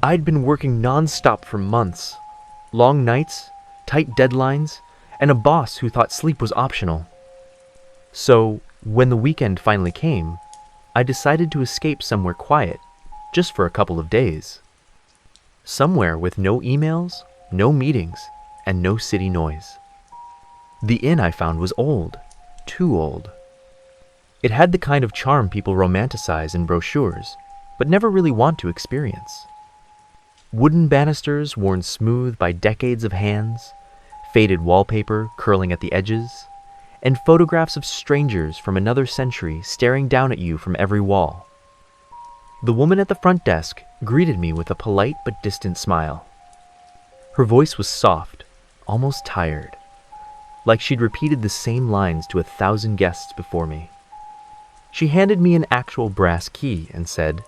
I'd been working non-stop for months. Long nights, tight deadlines, and a boss who thought sleep was optional. So, when the weekend finally came, I decided to escape somewhere quiet, just for a couple of days. Somewhere with no emails, no meetings, and no city noise. The inn I found was old, too old. It had the kind of charm people romanticize in brochures, but never really want to experience. Wooden banisters worn smooth by decades of hands, faded wallpaper curling at the edges, and photographs of strangers from another century staring down at you from every wall. The woman at the front desk greeted me with a polite but distant smile. Her voice was soft, almost tired, like she'd repeated the same lines to 1,000 guests before me. She handed me an actual brass key and said,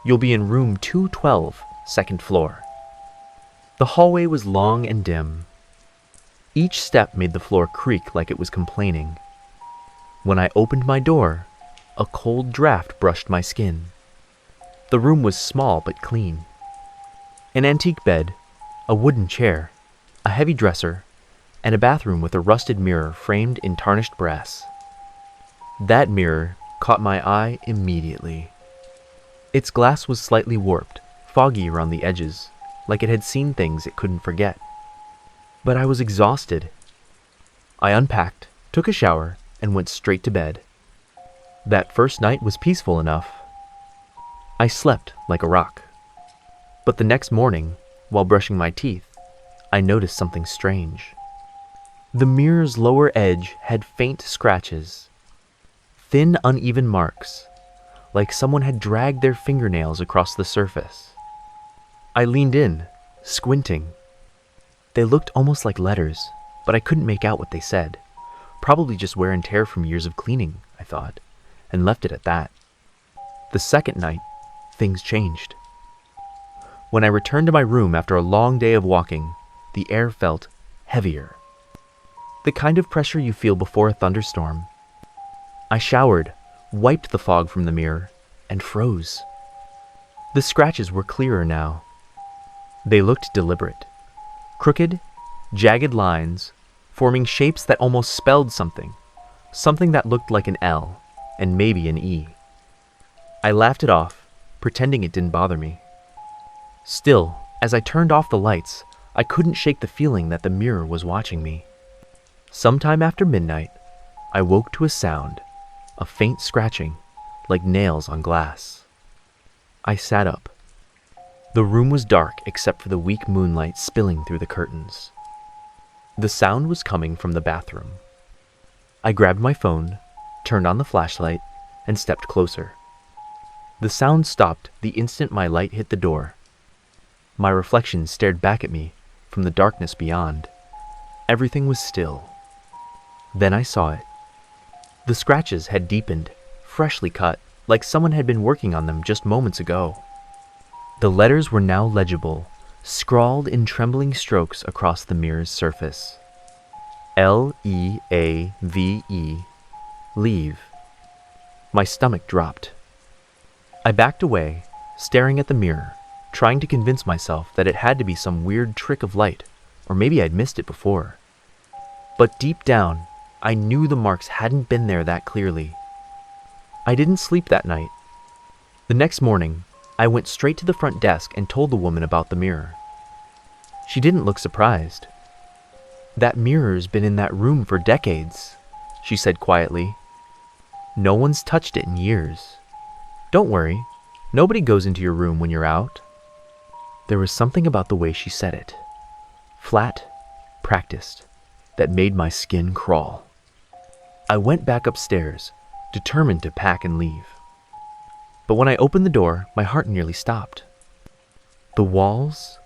"You'll be in room 212, second floor." The hallway was long and dim. Each step made the floor creak like it was complaining. When I opened my door, a cold draft brushed my skin. The room was small but clean. An antique bed, a wooden chair, a heavy dresser, and a bathroom with a rusted mirror framed in tarnished brass. That mirror caught my eye immediately. Its glass was slightly warped, foggy around the edges, like it had seen things it couldn't forget. But I was exhausted. I unpacked, took a shower, and went straight to bed. That first night was peaceful enough. I slept like a rock. But the next morning, while brushing my teeth, I noticed something strange. The mirror's lower edge had faint scratches, thin, uneven marks, like someone had dragged their fingernails across the surface. I leaned in, squinting. They looked almost like letters, but I couldn't make out what they said. Probably just wear and tear from years of cleaning, I thought, and left it at that. The second night, things changed. When I returned to my room after a long day of walking, the air felt heavier. The kind of pressure you feel before a thunderstorm. I showered, wiped the fog from the mirror, and froze. The scratches were clearer now. They looked deliberate. Crooked, jagged lines, forming shapes that almost spelled something. Something that looked like an L, and maybe an E. I laughed it off, pretending it didn't bother me. Still, as I turned off the lights, I couldn't shake the feeling that the mirror was watching me. Sometime after midnight, I woke to a sound, a faint scratching, like nails on glass. I sat up. The room was dark except for the weak moonlight spilling through the curtains. The sound was coming from the bathroom. I grabbed my phone, turned on the flashlight, and stepped closer. The sound stopped the instant my light hit the door. My reflection stared back at me from the darkness beyond. Everything was still. Then I saw it. The scratches had deepened, freshly cut, like someone had been working on them just moments ago. The letters were now legible, scrawled in trembling strokes across the mirror's surface. L-E-A-V-E, leave. My stomach dropped. I backed away, staring at the mirror, trying to convince myself that it had to be some weird trick of light, or maybe I'd missed it before. But deep down, I knew the marks hadn't been there that clearly. I didn't sleep that night. The next morning, I went straight to the front desk and told the woman about the mirror. She didn't look surprised. "That mirror's been in that room for decades," she said quietly. "No one's touched it in years. Don't worry, nobody goes into your room when you're out." There was something about the way she said it, flat, practiced, that made my skin crawl. I went back upstairs, determined to pack and leave. But when I opened the door, my heart nearly stopped. The walls?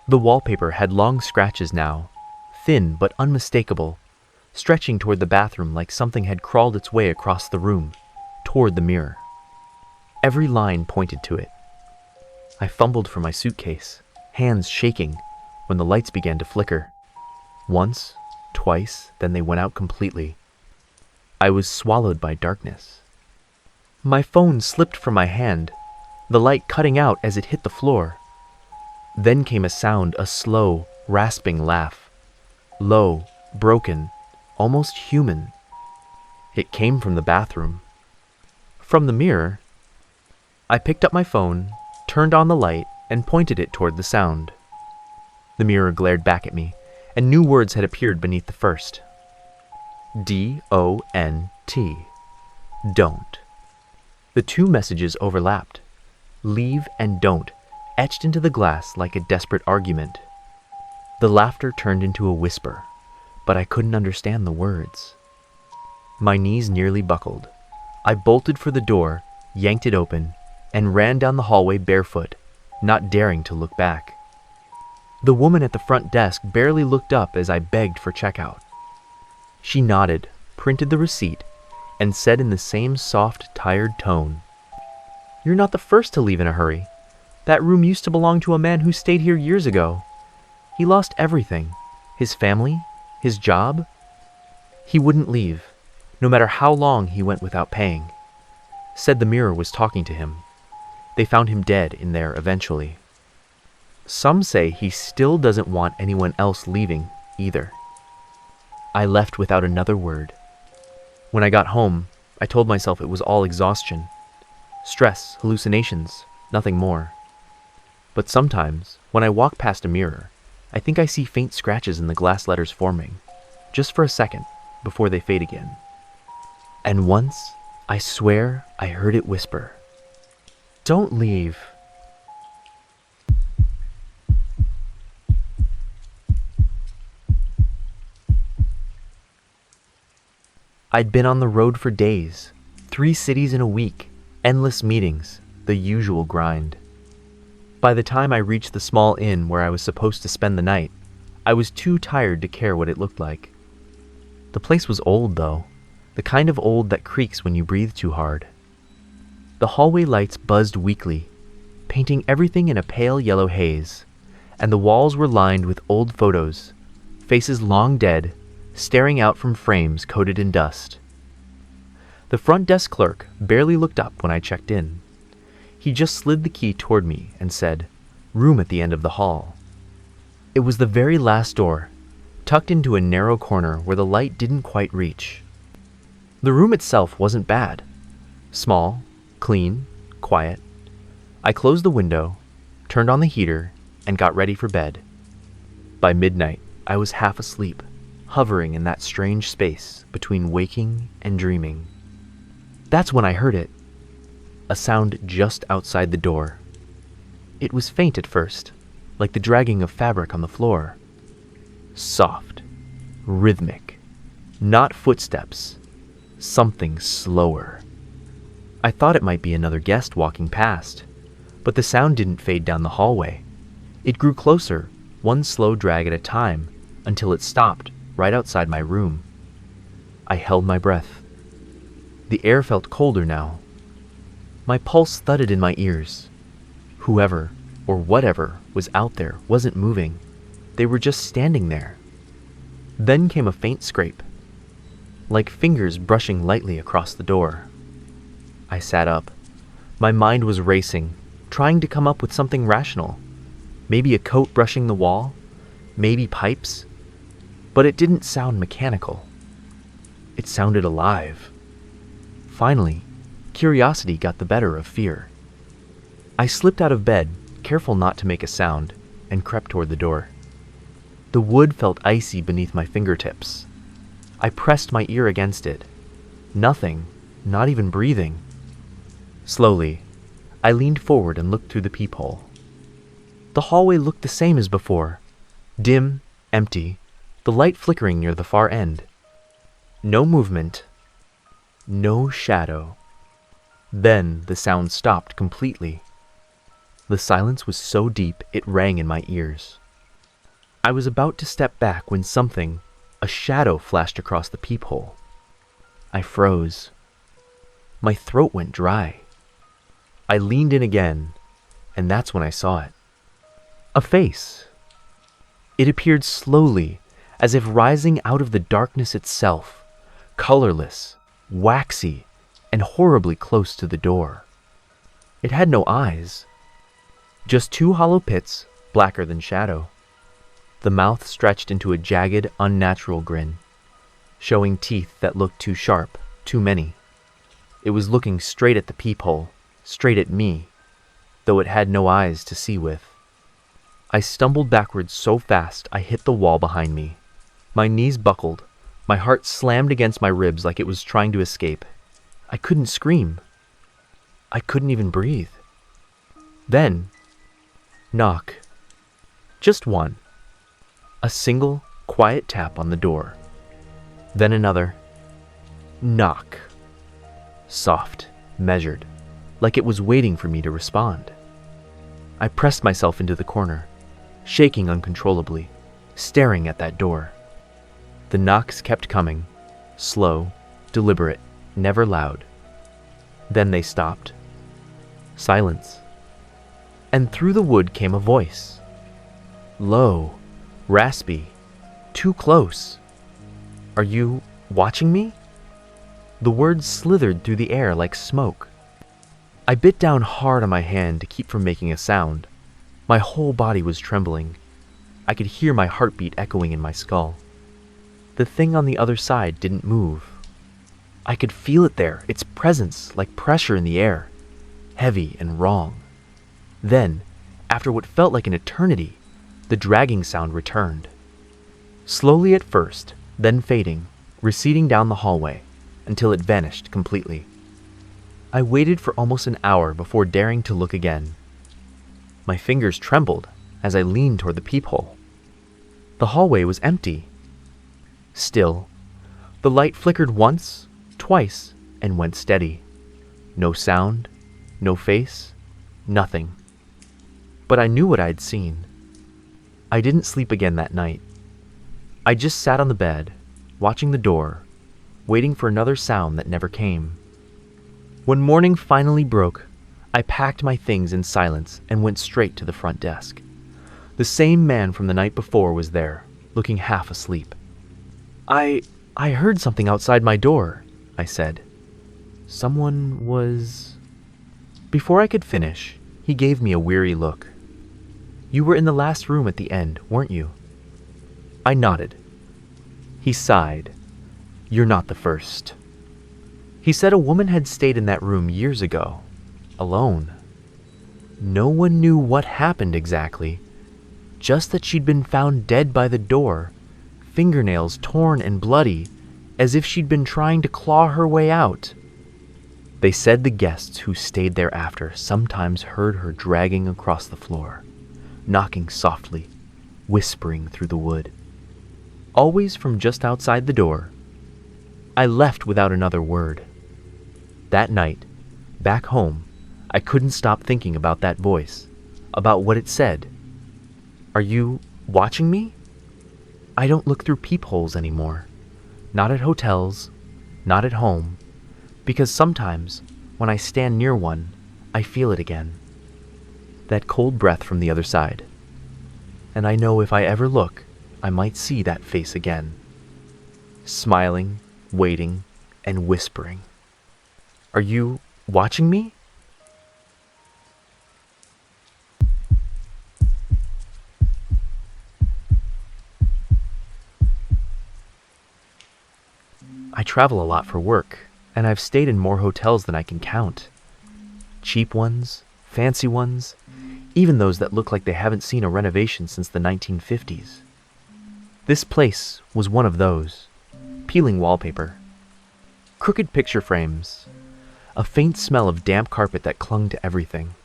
The wallpaper had long scratches now, thin but unmistakable, stretching toward the bathroom like something had crawled its way across the room, toward the mirror. Every line pointed to it. I fumbled for my suitcase, hands shaking, when the lights began to flicker. Once, twice, then they went out completely. I was swallowed by darkness. My phone slipped from my hand, the light cutting out as it hit the floor. Then came a sound, a slow, rasping laugh. Low, broken, almost human. It came from the bathroom. From the mirror, I picked up my phone, turned on the light, and pointed it toward the sound. The mirror glared back at me, and new words had appeared beneath the first. D-O-N-T. Don't. The two messages overlapped. Leave and don't, etched into the glass like a desperate argument. The laughter turned into a whisper, but I couldn't understand the words. My knees nearly buckled. I bolted for the door, yanked it open, and ran down the hallway barefoot, not daring to look back. The woman at the front desk barely looked up as I begged for checkout. She nodded, printed the receipt, and said in the same soft, tired tone, "You're not the first to leave in a hurry. That room used to belong to a man who stayed here years ago. He lost everything, his family, his job. He wouldn't leave, no matter how long he went without paying. Said the mirror was talking to him. They found him dead in there eventually. Some say he still doesn't want anyone else leaving either." I left without another word. When I got home, I told myself it was all exhaustion. Stress, hallucinations, nothing more. But sometimes, when I walk past a mirror, I think I see faint scratches in the glass letters forming, just for a second, before they fade again. And once, I swear I heard it whisper, "Don't leave." I'd been on the road for days, 3 cities in a week, endless meetings, the usual grind. By the time I reached the small inn where I was supposed to spend the night, I was too tired to care what it looked like. The place was old, though, the kind of old that creaks when you breathe too hard. The hallway lights buzzed weakly, painting everything in a pale yellow haze, and the walls were lined with old photos, faces long dead, staring out from frames coated in dust. The front desk clerk barely looked up when I checked in. He just slid the key toward me and said, "Room at the end of the hall." It was the very last door, tucked into a narrow corner where the light didn't quite reach. The room itself wasn't bad. Small, clean, quiet. I closed the window, turned on the heater, and got ready for bed. By midnight, I was half asleep, hovering in that strange space between waking and dreaming. That's when I heard it. A sound just outside the door. It was faint at first, like the dragging of fabric on the floor. Soft, rhythmic, not footsteps, something slower. I thought it might be another guest walking past, but the sound didn't fade down the hallway. It grew closer, one slow drag at a time, until it stopped right outside my room. I held my breath. The air felt colder now. My pulse thudded in my ears. Whoever, or whatever, was out there wasn't moving. They were just standing there. Then came a faint scrape, like fingers brushing lightly across the door. I sat up. My mind was racing, trying to come up with something rational. Maybe a coat brushing the wall, maybe pipes. But it didn't sound mechanical. It sounded alive. Finally, curiosity got the better of fear. I slipped out of bed, careful not to make a sound, and crept toward the door. The wood felt icy beneath my fingertips. I pressed my ear against it. Nothing, not even breathing. Slowly, I leaned forward and looked through the peephole. The hallway looked the same as before. Dim, empty, the light flickering near the far end. No movement. No shadow. Then the sound stopped completely. The silence was so deep it rang in my ears. I was about to step back when something, a shadow, flashed across the peephole. I froze. My throat went dry. I leaned in again, and that's when I saw it. A face. It appeared slowly, as if rising out of the darkness itself, colorless, waxy, and horribly close to the door. It had no eyes, just two hollow pits, blacker than shadow. The mouth stretched into a jagged, unnatural grin, showing teeth that looked too sharp, too many. It was looking straight at the peephole, straight at me, though it had no eyes to see with. I stumbled backwards so fast I hit the wall behind me. My knees buckled, my heart slammed against my ribs like it was trying to escape. I couldn't scream. I couldn't even breathe. Then, knock. Just one. A single, quiet tap on the door. Then another. Knock. Soft, measured, like it was waiting for me to respond. I pressed myself into the corner, shaking uncontrollably, staring at that door. The knocks kept coming, slow, deliberate, never loud. Then they stopped. Silence. And through the wood came a voice. Low, raspy, too close. Are you watching me? The words slithered through the air like smoke. I bit down hard on my hand to keep from making a sound. My whole body was trembling. I could hear my heartbeat echoing in my skull. The thing on the other side didn't move. I could feel it there, its presence like pressure in the air, heavy and wrong. Then, after what felt like an eternity, the dragging sound returned. Slowly at first, then fading, receding down the hallway, until it vanished completely. I waited for almost an hour before daring to look again. My fingers trembled as I leaned toward the peephole. The hallway was empty. Still, the light flickered once, twice, and went steady. No sound, no face, nothing. But I knew what I'd seen. I didn't sleep again that night. I just sat on the bed, watching the door, waiting for another sound that never came. When morning finally broke, I packed my things in silence and went straight to the front desk. The same man from the night before was there, looking half asleep. I heard something outside my door, I said. Someone was... Before I could finish, he gave me a weary look. You were in the last room at the end, weren't you? I nodded. He sighed. You're not the first. He said a woman had stayed in that room years ago, alone. No one knew what happened exactly, just that she'd been found dead by the door, fingernails torn and bloody, as if she'd been trying to claw her way out. They said the guests who stayed there after sometimes heard her dragging across the floor, knocking softly, whispering through the wood. Always from just outside the door. I left without another word. That night, back home, I couldn't stop thinking about that voice, about what it said. Are you watching me? I don't look through peepholes anymore. Not at hotels, not at home, because sometimes, when I stand near one, I feel it again. That cold breath from the other side. And I know if I ever look, I might see that face again. Smiling, waiting, and whispering. Are you watching me? I travel a lot for work, and I've stayed in more hotels than I can count. Cheap ones, fancy ones, even those that look like they haven't seen a renovation since the 1950s. This place was one of those. Peeling wallpaper, crooked picture frames, a faint smell of damp carpet that clung to everything.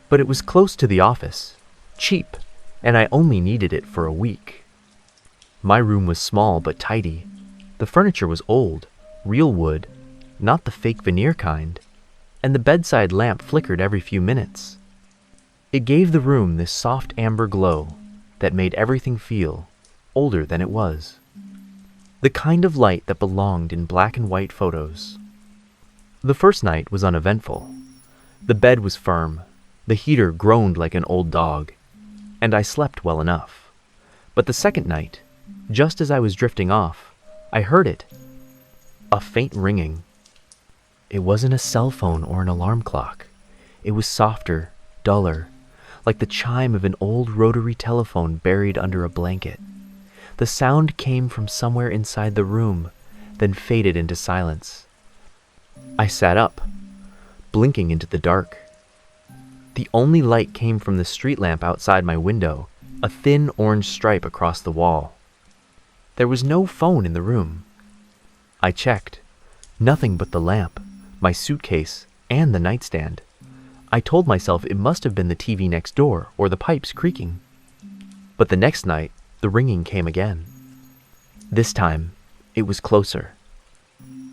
But it was close to the office, cheap, and I only needed it for a week. My room was small but tidy. The furniture was old, real wood, not the fake veneer kind, and the bedside lamp flickered every few minutes. It gave the room this soft amber glow that made everything feel older than it was. The kind of light that belonged in black and white photos. The first night was uneventful. The bed was firm, the heater groaned like an old dog, and I slept well enough. But the second night, just as I was drifting off, I heard it. A faint ringing. It wasn't a cell phone or an alarm clock. It was softer, duller, like the chime of an old rotary telephone buried under a blanket. The sound came from somewhere inside the room, then faded into silence. I sat up, blinking into the dark. The only light came from the street lamp outside my window, a thin orange stripe across the wall. There was no phone in the room. I checked. Nothing but the lamp, my suitcase, and the nightstand. I told myself it must have been the TV next door or the pipes creaking. But the next night, the ringing came again. This time, it was closer.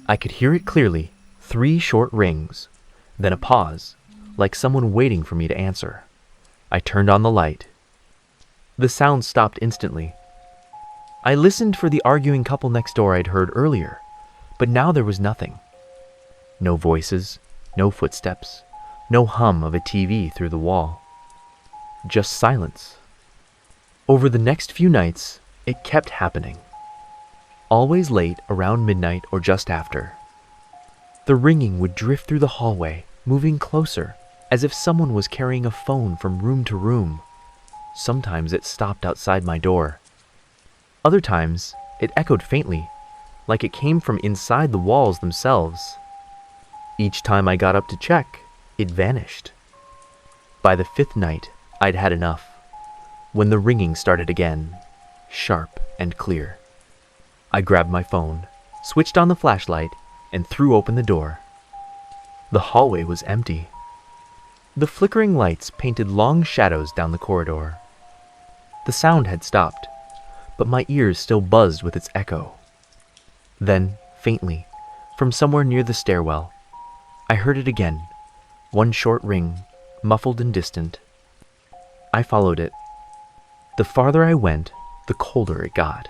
I could hear it clearly, 3 short rings, then a pause, like someone waiting for me to answer. I turned on the light. The sound stopped instantly. I listened for the arguing couple next door I'd heard earlier, but now there was nothing. No voices, no footsteps, no hum of a TV through the wall. Just silence. Over the next few nights, it kept happening. Always late, around midnight or just after. The ringing would drift through the hallway, moving closer, as if someone was carrying a phone from room to room. Sometimes it stopped outside my door. Other times, it echoed faintly, like it came from inside the walls themselves. Each time I got up to check, it vanished. By the 5th night, I'd had enough. When the ringing started again, sharp and clear. I grabbed my phone, switched on the flashlight, and threw open the door. The hallway was empty. The flickering lights painted long shadows down the corridor. The sound had stopped, but my ears still buzzed with its echo. Then, faintly, from somewhere near the stairwell, I heard it again, one short ring, muffled and distant. I followed it. The farther I went, the colder it got.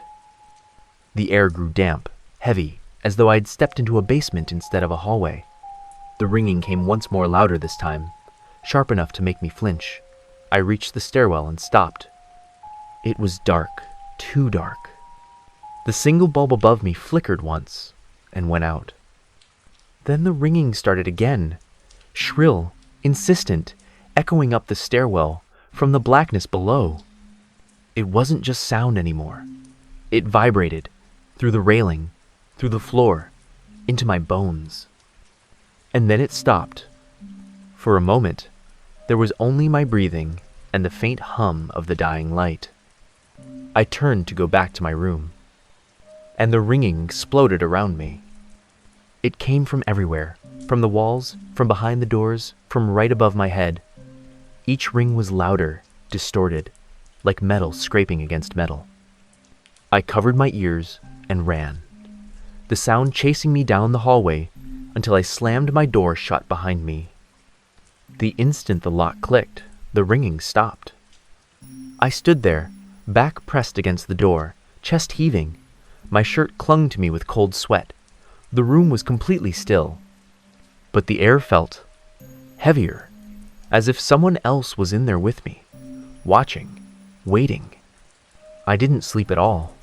The air grew damp, heavy, as though I'd stepped into a basement instead of a hallway. The ringing came once more louder this time, sharp enough to make me flinch. I reached the stairwell and stopped. It was dark, too dark. The single bulb above me flickered once and went out. Then the ringing started again, shrill, insistent, echoing up the stairwell from the blackness below. It wasn't just sound anymore. It vibrated, through the railing, through the floor, into my bones. And then it stopped. For a moment, there was only my breathing and the faint hum of the dying light. I turned to go back to my room, and the ringing exploded around me. It came from everywhere, from the walls, from behind the doors, from right above my head. Each ring was louder, distorted, like metal scraping against metal. I covered my ears and ran, the sound chasing me down the hallway until I slammed my door shut behind me. The instant the lock clicked, the ringing stopped. I stood there, back pressed against the door, chest heaving. My shirt clung to me with cold sweat. The room was completely still, but the air felt heavier, as if someone else was in there with me, watching, waiting. I didn't sleep at all.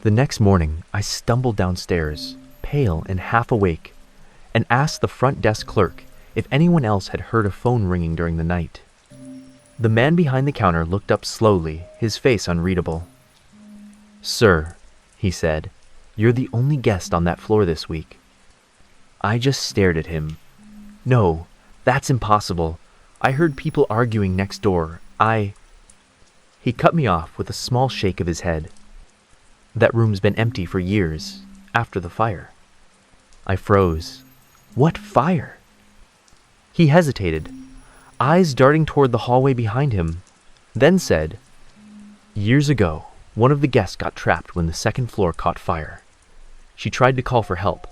The next morning, I stumbled downstairs, pale and half awake, and asked the front desk clerk if anyone else had heard a phone ringing during the night. The man behind the counter looked up slowly, his face unreadable. "Sir," he said, "you're the only guest on that floor this week." I just stared at him. "No, that's impossible. I heard people arguing next door. He cut me off with a small shake of his head. "That room's been empty for years, after the fire." I froze. What fire? He hesitated, eyes darting toward the hallway behind him, then said, "Years ago, one of the guests got trapped when the second floor caught fire. She tried to call for help,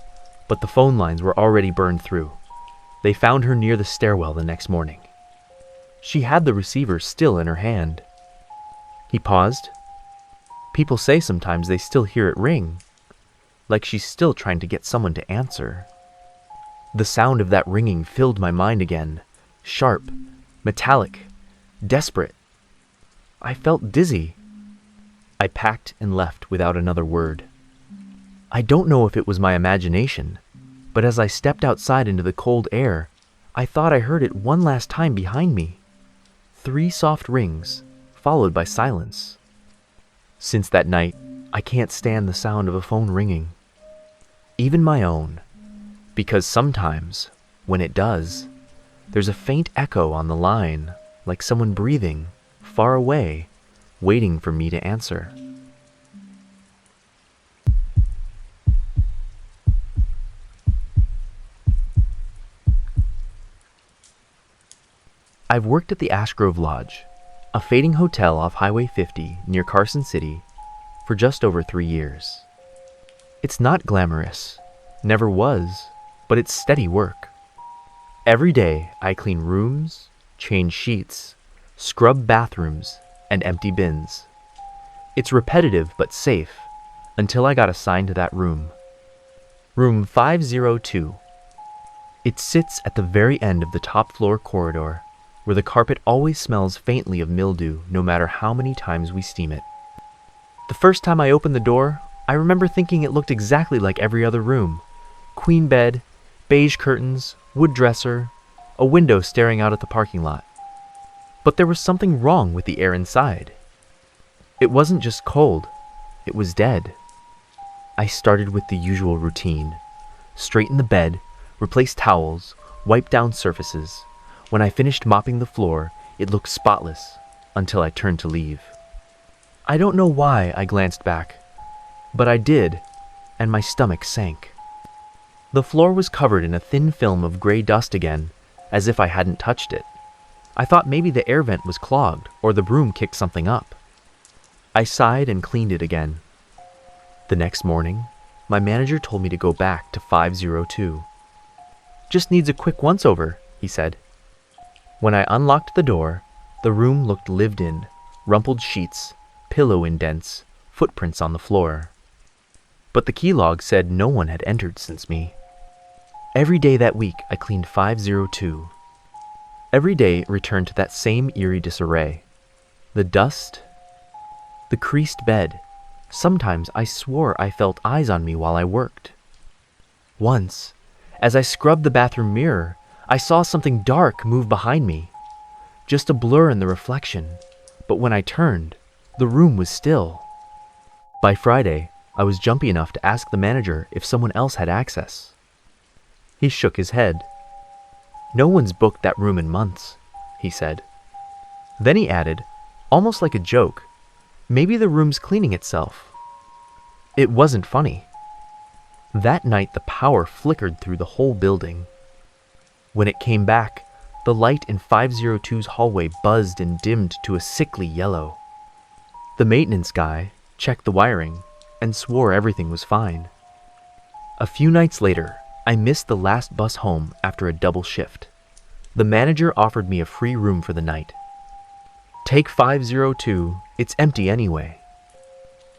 but the phone lines were already burned through. They found her near the stairwell the next morning. She had the receiver still in her hand." He paused. "People say sometimes they still hear it ring, like she's still trying to get someone to answer." The sound of that ringing filled my mind again, sharp, metallic, desperate. I felt dizzy. I packed and left without another word. I don't know if it was my imagination, but as I stepped outside into the cold air, I thought I heard it one last time behind me. 3 soft rings, followed by silence. Since that night, I can't stand the sound of a phone ringing. Even my own. Because sometimes, when it does, there's a faint echo on the line, like someone breathing, far away, waiting for me to answer. I've worked at the Ashgrove Lodge, a fading hotel off Highway 50 near Carson City, for just over 3 years. It's not glamorous, never was, but it's steady work. Every day I clean rooms, change sheets, scrub bathrooms, and empty bins. It's repetitive but safe, until I got assigned to that room. Room 502. It sits at the very end of the top floor corridor, where the carpet always smells faintly of mildew no matter how many times we steam it. The first time I opened the door, I remember thinking it looked exactly like every other room. Queen bed, beige curtains, wood dresser, a window staring out at the parking lot. But there was something wrong with the air inside. It wasn't just cold, it was dead. I started with the usual routine. Straighten the bed, replace towels, wipe down surfaces. When I finished mopping the floor, it looked spotless, until I turned to leave. I don't know why I glanced back, but I did, and my stomach sank. The floor was covered in a thin film of gray dust again, as if I hadn't touched it. I thought maybe the air vent was clogged, or the broom kicked something up. I sighed and cleaned it again. The next morning, my manager told me to go back to 502. Just needs a quick once-over, he said. When I unlocked the door, the room looked lived in, rumpled sheets, pillow indents, footprints on the floor. But the key log said no one had entered since me. Every day that week, I cleaned 502. Every day it returned to that same eerie disarray. The dust, the creased bed. Sometimes I swore I felt eyes on me while I worked. Once, as I scrubbed the bathroom mirror, I saw something dark move behind me. Just a blur in the reflection, but when I turned, the room was still. By Friday, I was jumpy enough to ask the manager if someone else had access. He shook his head. No one's booked that room in months, he said. Then he added, almost like a joke, maybe the room's cleaning itself. It wasn't funny. That night the power flickered through the whole building. When it came back, the light in 502's hallway buzzed and dimmed to a sickly yellow. The maintenance guy checked the wiring and swore everything was fine. A few nights later, I missed the last bus home after a double shift. The manager offered me a free room for the night. Take 502, it's empty anyway.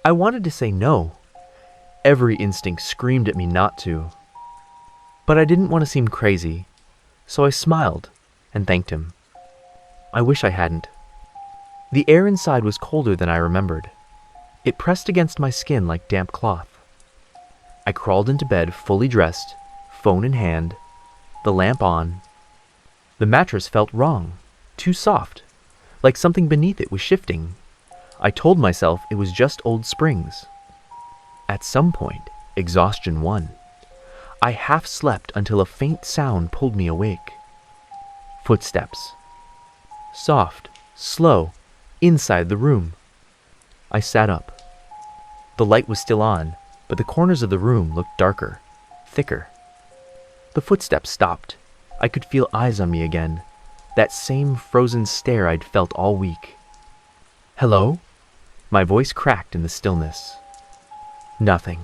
I wanted to say no. Every instinct screamed at me not to. But I didn't want to seem crazy, so I smiled and thanked him. I wish I hadn't. The air inside was colder than I remembered. It pressed against my skin like damp cloth. I crawled into bed fully dressed, phone in hand, the lamp on. The mattress felt wrong, too soft, like something beneath it was shifting. I told myself it was just old springs. At some point, exhaustion won. I half slept until a faint sound pulled me awake. Footsteps. Soft, slow, inside the room. I sat up. The light was still on, but the corners of the room looked darker, thicker. The footsteps stopped. I could feel eyes on me again, that same frozen stare I'd felt all week. Hello? My voice cracked in the stillness. Nothing.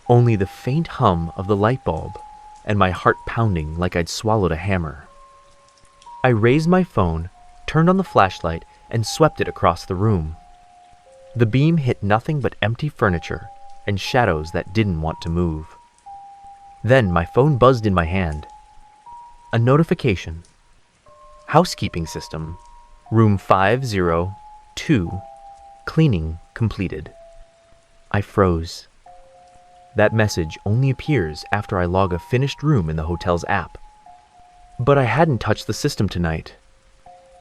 Only the faint hum of the light bulb and my heart pounding like I'd swallowed a hammer. I raised my phone, turned on the flashlight, and swept it across the room. The beam hit nothing but empty furniture and shadows that didn't want to move. Then my phone buzzed in my hand. A notification. Housekeeping system. Room 502. Cleaning completed. I froze. That message only appears after I log a finished room in the hotel's app. But I hadn't touched the system tonight.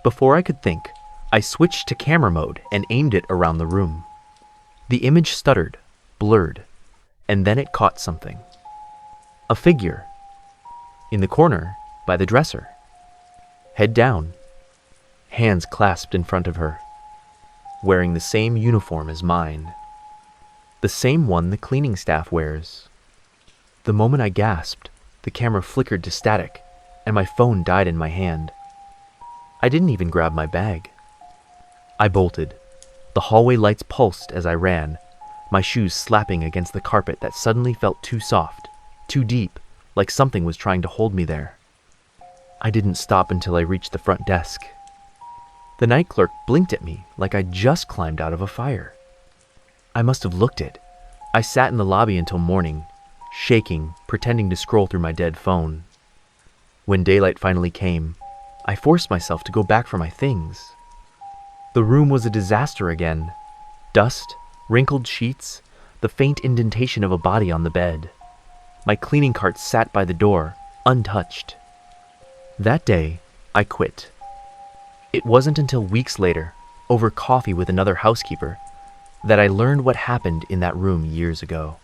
Before I could think, I switched to camera mode and aimed it around the room. The image stuttered, blurred, and then it caught something. A figure. In the corner, by the dresser. Head down. Hands clasped in front of her. Wearing the same uniform as mine. The same one the cleaning staff wears. The moment I gasped, the camera flickered to static, and my phone died in my hand. I didn't even grab my bag. I bolted. The hallway lights pulsed as I ran, my shoes slapping against the carpet that suddenly felt too soft, too deep, like something was trying to hold me there. I didn't stop until I reached the front desk. The night clerk blinked at me like I'd just climbed out of a fire. I must have looked it. I sat in the lobby until morning, shaking, pretending to scroll through my dead phone. When daylight finally came, I forced myself to go back for my things. The room was a disaster again. Dust, wrinkled sheets, the faint indentation of a body on the bed. My cleaning cart sat by the door, untouched. That day, I quit. It wasn't until weeks later, over coffee with another housekeeper, that I learned what happened in that room years ago.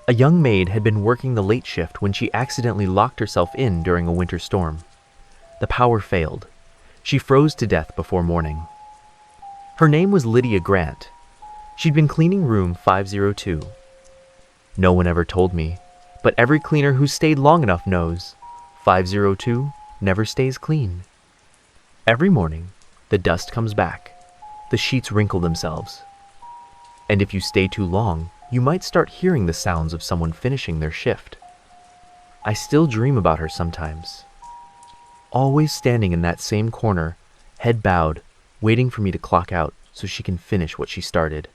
A young maid had been working the late shift when she accidentally locked herself in during a winter storm. The power failed. She froze to death before morning. Her name was Lydia Grant. She'd been cleaning room 502. No one ever told me, but every cleaner who stayed long enough knows 502 never stays clean. Every morning, the dust comes back. The sheets wrinkle themselves. And if you stay too long, you might start hearing the sounds of someone finishing their shift. I still dream about her sometimes. Always standing in that same corner, head bowed, waiting for me to clock out so she can finish what she started.